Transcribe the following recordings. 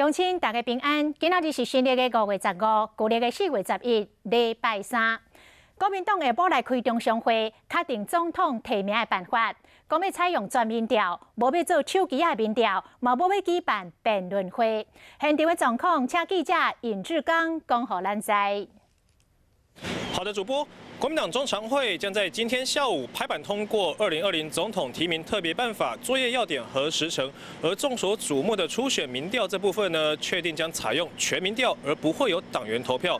乡亲大家平安，今仔日是新历的5月15，旧历的4月11，礼拜三。国民党下晡来开中常会，确定总统提名的办法，讲要采用全民调，无要做手机的民调，嘛无要举办辩论会。现场的状况，请记者尹志刚讲予咱知。好的，主播。 国民党中常会将在今天下午拍板通过2020总统提名特别办法作业要点和时程，而众所瞩目的初选民调这部分呢，确定将采用全民调，而不会有党员投票。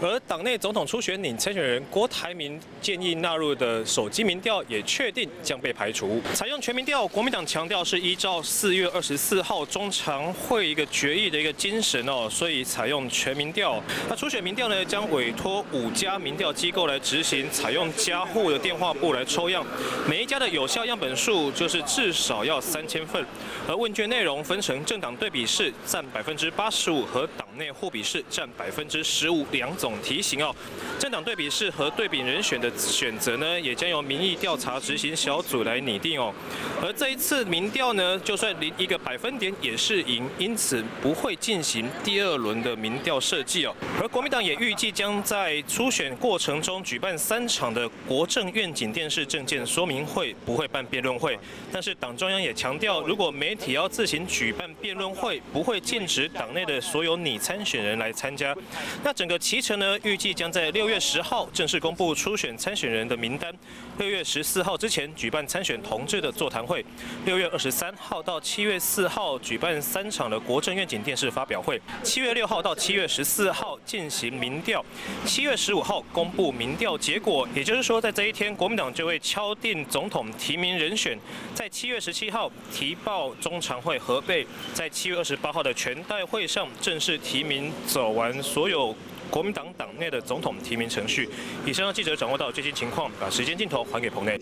而党内总统初选拟参选人郭台铭建议纳入的手机民调也确定将被排除。采用全民调，国民党强调是依照4月24号中常会一个决议的一个精神哦，所以采用全民调。那初选民调呢，将委托5家民调机构来执行，采用家户的电话簿来抽样，每一家的有效样本数就是至少要3000份，而问卷内容分成政党对比式占85%和党内互比式占15%两种题型哦。政党对比式和对比人选的选择呢，也将由民意调查执行小组来拟定哦。而这一次民调呢，就算零1个百分点也是赢，因此不会进行第2轮的民调设计哦。而国民党也预计将在初选过程中举办3场的国政愿景电视政见说明会，不会办辩论会。但是党中央也强调，如果媒体要自行举办辩论会，不会禁止党内的所有拟参选人来参加。那整个期程呢，预计将在6月10号正式公布初选参选人的名单，6月14号之前举办参选同志的座谈会，6月23号到7月4号举办3场的国政愿景电视发表会，7月6号到7月14号进行民调，7月15号公布民调结果。也就是说，在这一天，国民党就会敲定总统提名人选，在7月17号提报中常会核备，在7月28号的全代会上正式提名，走完所有国民党党内的总统提名程序。以上让记者掌握到最新情况，把时间镜头还给棚内。